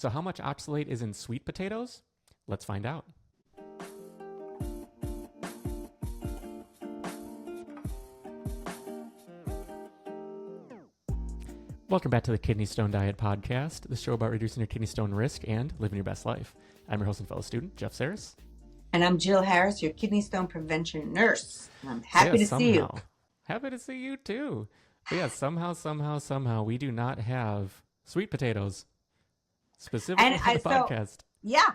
So how much oxalate is in sweet potatoes? Let's find out. Welcome back to the Kidney Stone Diet Podcast, the show about reducing your kidney stone risk and living your best life. I'm your host and fellow student, Jeff Saris. And I'm Jill Harris, your kidney stone prevention nurse. I'm happy to see you. Happy to see you too. But yeah, somehow, we do not have sweet potatoes specifically for the podcast. Yeah,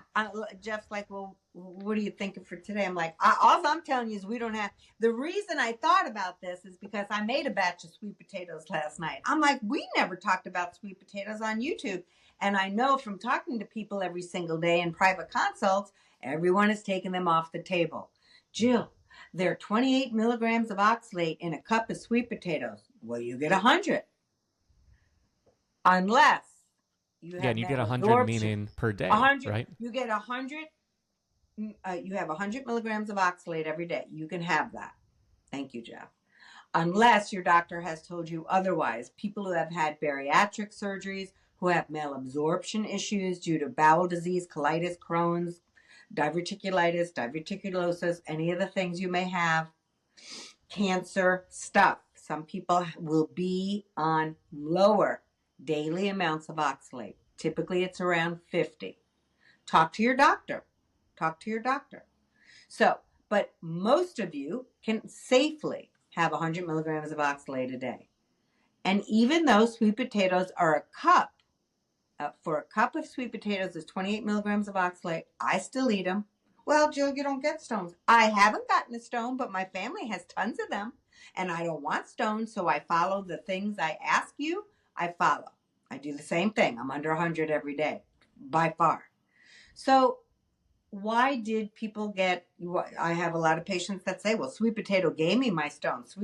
Jeff's like, well, what are you thinking for today? I'm like, all I'm telling you is we don't have. The reason I thought about this is because I made a batch of sweet potatoes last night. I'm like, we never talked about sweet potatoes on YouTube. And I know from talking to people every single day in private consults, everyone is taking them off the table. Jill, there are 28 milligrams of oxalate in a cup of sweet potatoes. Well, you get 100. Unless you have and you get 100 meaning per day, 100, right? You get 100. You have 100 milligrams of oxalate every day. You can have that. Thank you, Jeff. Unless your doctor has told you otherwise. People who have had bariatric surgeries, who have malabsorption issues due to bowel disease, colitis, Crohn's, diverticulitis, diverticulosis, any of the things you may have, cancer stuff. Some people will be on lower daily amounts of oxalate. Typically, it's around 50. Talk to your doctor. So, but most of you can safely have 100 milligrams of oxalate a day. And even though sweet potatoes are a cup, for a cup of sweet potatoes is 28 milligrams of oxalate, I still eat them. Well, Jill, you don't get stones. I haven't gotten a stone, but my family has tons of them. And I don't want stones, so I follow the things I ask you, I follow. I do the same thing. I'm under 100 every day, by far. So why did people get, I have a lot of patients that say, well, sweet potato gave me my stones.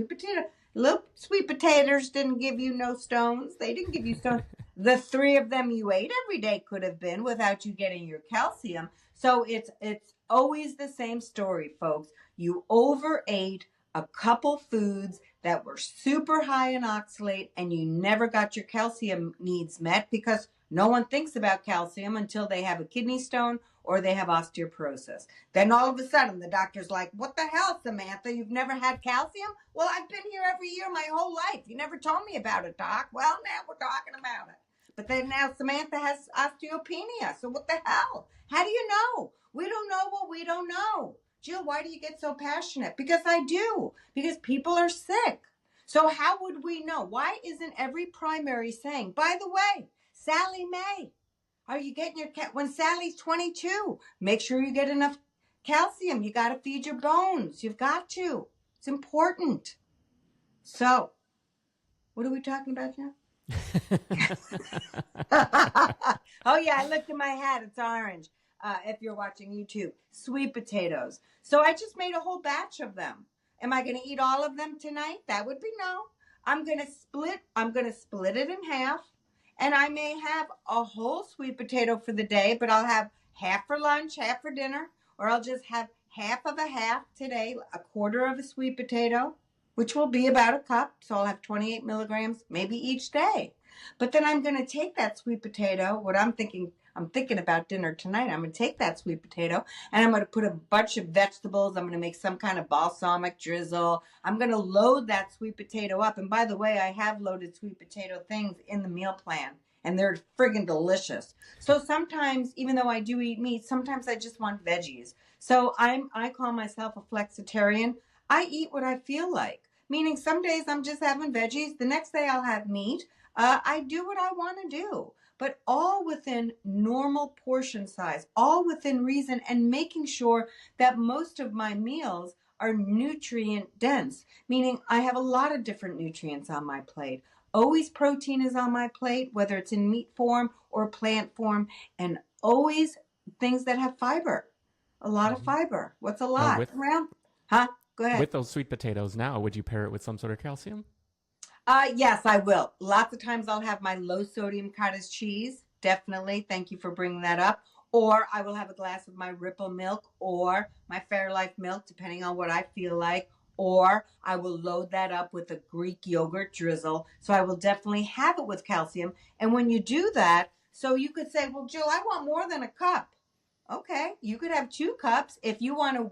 Little sweet potatoes didn't give you no stones. They didn't give you stones. The 3 of them you ate every day could have been without you getting your calcium. So it's always the same story, folks. You overate a couple foods that were super high in oxalate and you never got your calcium needs met because no one thinks about calcium until they have a kidney stone or they have osteoporosis. Then all of a sudden the doctor's like, what the hell, Samantha? You've never had calcium? Well, I've been here every year my whole life. You never told me about it, doc. Well, now we're talking about it. But then now Samantha has osteopenia. So what the hell? How do you know? We don't know what we don't know. Jill, why do you get so passionate? Because I do. Because people are sick. So how would we know? Why isn't every primary saying, by the way, Sally Mae, are you getting your when Sally's 22? Make sure you get enough calcium. You got to feed your bones. You've got to. It's important. So, what are we talking about now? Oh yeah, I looked at my hat. It's orange. If you're watching YouTube, sweet potatoes. So I just made a whole batch of them. Am I going to eat all of them tonight? That would be no. I'm going to split it in half. And I may have a whole sweet potato for the day, but I'll have half for lunch, half for dinner, or I'll just have half of a half today, a quarter of a sweet potato, which will be about a cup. So I'll have 28 milligrams maybe each day. But then I'm going to take that sweet potato, I'm thinking about dinner tonight. I'm going to take that sweet potato and I'm going to put a bunch of vegetables. I'm going to make some kind of balsamic drizzle. I'm going to load that sweet potato up. And by the way, I have loaded sweet potato things in the meal plan and they're friggin' delicious. So sometimes, even though I do eat meat, sometimes I just want veggies. So I call myself a flexitarian. I eat what I feel like, meaning some days I'm just having veggies. The next day I'll have meat. I do what I want to do. But all within normal portion size, all within reason, and making sure that most of my meals are nutrient dense, meaning I have a lot of different nutrients on my plate. Always protein is on my plate, whether it's in meat form or plant form, and always things that have fiber. A lot of fiber. What's a lot? Go ahead. With those sweet potatoes now, would you pair it with some sort of calcium? Yes, I will. Lots of times I'll have my low sodium cottage cheese. Definitely. Thank you for bringing that up. Or I will have a glass of my Ripple milk or my Fairlife milk, depending on what I feel like. Or I will load that up with a Greek yogurt drizzle. So I will definitely have it with calcium. And when you do that, So you could say, well, Jill, I want more than a cup. Okay, you could have 2 cups if you want to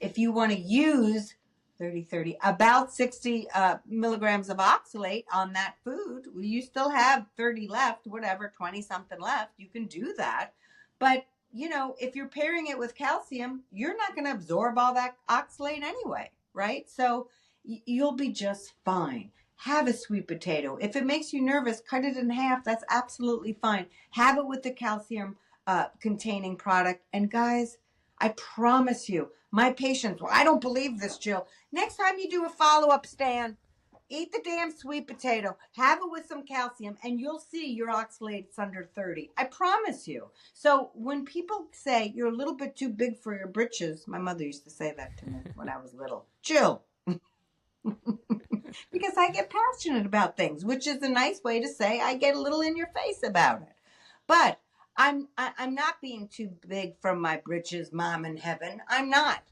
if you want to use 30, about 60 milligrams of oxalate on that food. You still have 30 left, whatever, 20 something left. You can do that. But, if you're pairing it with calcium, you're not going to absorb all that oxalate anyway, right? So you'll be just fine. Have a sweet potato. If it makes you nervous, cut it in half. That's absolutely fine. Have it with the calcium containing product. And guys, I promise you, my patients, well, I don't believe this, Jill. Next time you do a follow-up, Stan, eat the damn sweet potato, have it with some calcium, and you'll see your oxalate's under 30. I promise you. So when people say you're a little bit too big for your britches, my mother used to say that to me when I was little. Jill. Because I get passionate about things, which is a nice way to say I get a little in your face about it. But I'm not being too big from my britches, Mom in heaven. I'm not.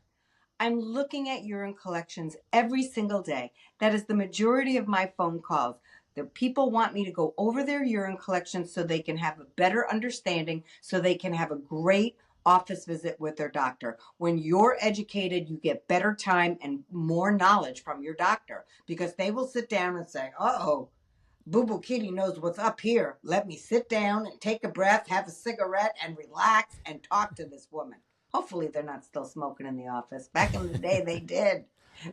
I'm looking at urine collections every single day. That is the majority of my phone calls. The people want me to go over their urine collections so they can have a better understanding, so they can have a great office visit with their doctor. When you're educated, you get better time and more knowledge from your doctor, because they will sit down and say, uh-oh, Boo-Boo Kitty knows what's up here. Let me sit down and take a breath, have a cigarette, and relax and talk to this woman. Hopefully they're not still smoking in the office. Back in the day, they did.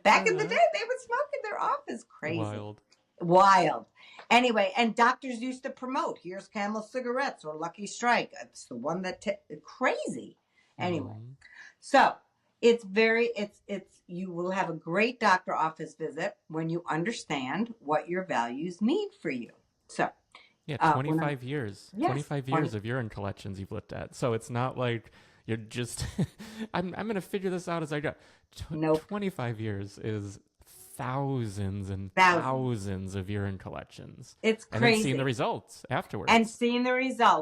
Back in the day, they would smoke in their office. Crazy. Wild. Anyway, and doctors used to promote, here's Camel cigarettes or Lucky Strike. It's the one that, crazy. Anyway, so it's you will have a great doctor office visit when you understand what your values mean for you. So, yeah, 25 years. Yes, 25 years of urine collections you've looked at. So it's not like you're just, I'm going to figure this out as I go. Nope. 25 years is thousands and thousands of urine collections. It's crazy. And then seeing the results afterwards.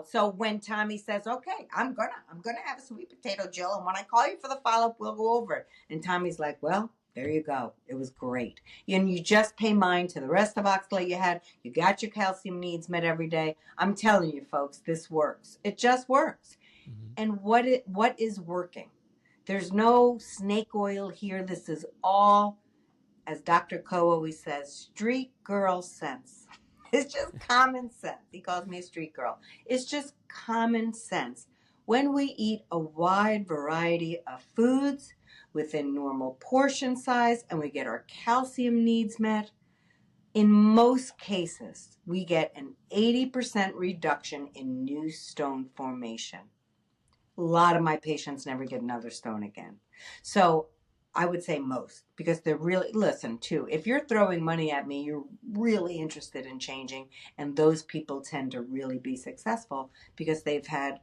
So when Tommy says, okay, I'm gonna have a sweet potato, Jill, and when I call you for the follow-up, we'll go over it. And Tommy's like, well, there you go. It was great. And you just pay mind to the rest of oxalate you had. You got your calcium needs met every day. I'm telling you, folks, this works. It just works. Mm-hmm. And what is working? There's no snake oil here. This is all, as Dr. Ko always says, street girl sense. It's just common sense. He calls me a street girl. It's just common sense. When we eat a wide variety of foods within normal portion size and we get our calcium needs met, in most cases, we get an 80% reduction in new stone formation. A lot of my patients never get another stone again. So I would say most, because they're really, listen, too, if you're throwing money at me, you're really interested in changing, and those people tend to really be successful because they've had,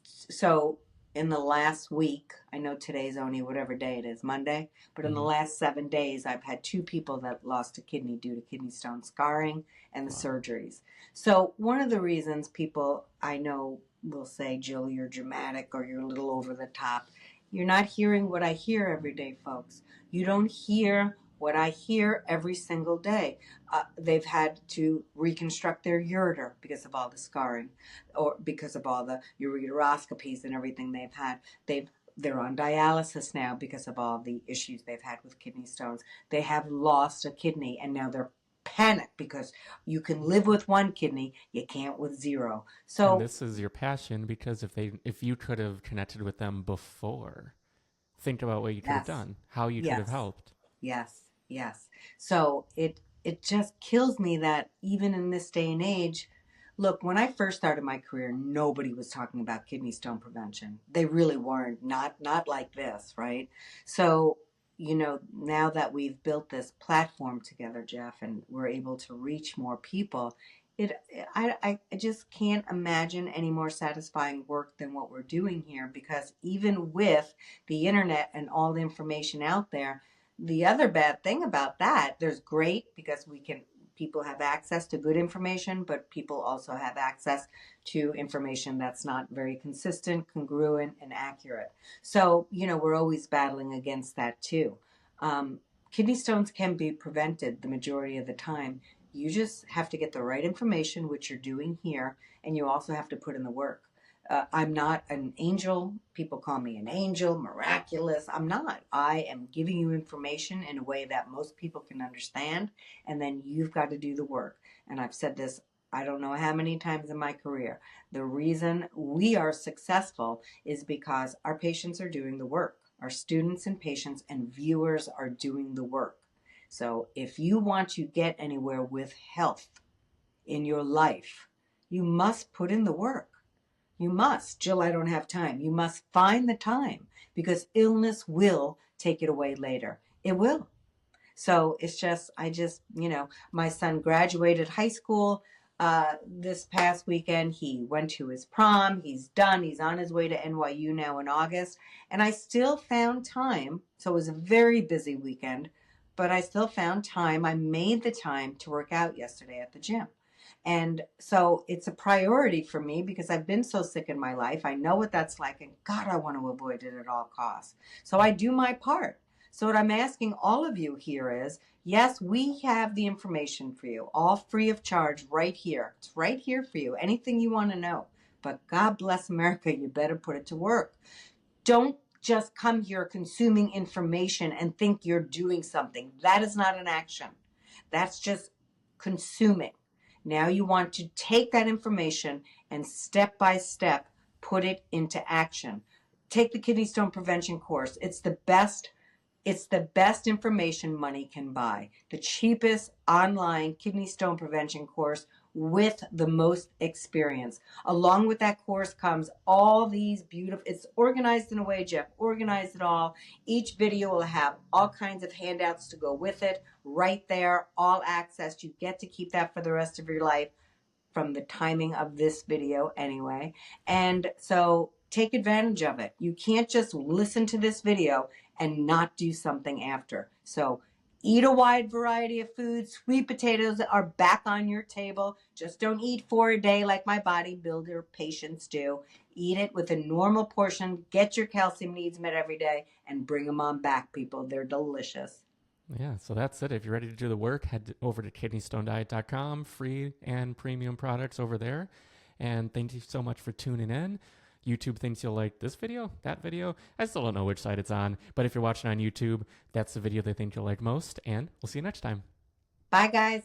so in the last week, I know today's only whatever day it is, Monday, but in the last 7 days, I've had 2 people that lost a kidney due to kidney stone scarring and the surgeries. So one of the reasons people I know will say, Jill, you're dramatic or you're a little over the top. You're not hearing what I hear every day, folks. You don't hear what I hear every single day. They've had to reconstruct their ureter because of all the scarring, or because of all the ureteroscopies and everything they've had. They're on dialysis now because of all the issues they've had with kidney stones. They have lost a kidney, and now they're panicked because you can live with 1 kidney, you can't with 0. So, and this is your passion, because if you could have connected with them before, think about what you could have done, how you could have helped. Yes. So it just kills me that even in this day and age, look, when I first started my career, nobody was talking about kidney stone prevention. They really weren't, not like this, right? So, now that we've built this platform together, Jeff, and we're able to reach more people, I just can't imagine any more satisfying work than what we're doing here, because even with the internet and all the information out there, the other bad thing about that, there's great, because people have access to good information, but people also have access to information that's not very consistent, congruent, and accurate. So, we're always battling against that too. Kidney stones can be prevented the majority of the time You just have to get the right information, which you're doing here, and you also have to put in the work. I'm not an angel. People call me an angel, miraculous. I'm not. I am giving you information in a way that most people can understand, and then you've got to do the work. And I've said this, I don't know how many times in my career. The reason we are successful is because our patients are doing the work. Our students and patients and viewers are doing the work. So if you want to get anywhere with health in your life, you must put in the work. You must. Jill, I don't have time. You must find the time because illness will take it away later. It will. So it's just, my son graduated high school this past weekend. He went to his prom. He's done. He's on his way to NYU now in August. And I still found time. So it was a very busy weekend, but I still found time. I made the time to work out yesterday at the gym. And so it's a priority for me because I've been so sick in my life. I know what that's like. And God, I want to avoid it at all costs. So I do my part. So what I'm asking all of you here is, yes, we have the information for you, all free of charge right here. It's right here for you, anything you want to know. But God bless America, you better put it to work. Don't just come here consuming information and think you're doing something. That is not an action. That's just consuming. Now you want to take that information and step by step put it into action. Take the kidney stone prevention course. It's the best information money can buy. The cheapest online kidney stone prevention course with the most experience. Along with that course comes all these beautiful, it's organized in a way, Jeff organized it all. Each video will have all kinds of handouts to go with it right there, all access. You get to keep that for the rest of your life from the timing of this video anyway. And so take advantage of it. You can't just listen to this video and not do something after. So eat a wide variety of foods. Sweet potatoes are back on your table. Just don't eat 4 a day like my bodybuilder patients do. Eat it with a normal portion. Get your calcium needs met every day and bring them on back, people. They're delicious. Yeah, so that's it. If you're ready to do the work, head over to kidneystonediet.com. Free and premium products over there. And thank you so much for tuning in. YouTube thinks you'll like this video, that video. I still don't know which side it's on, but if you're watching on YouTube, that's the video they think you'll like most, and we'll see you next time. Bye, guys.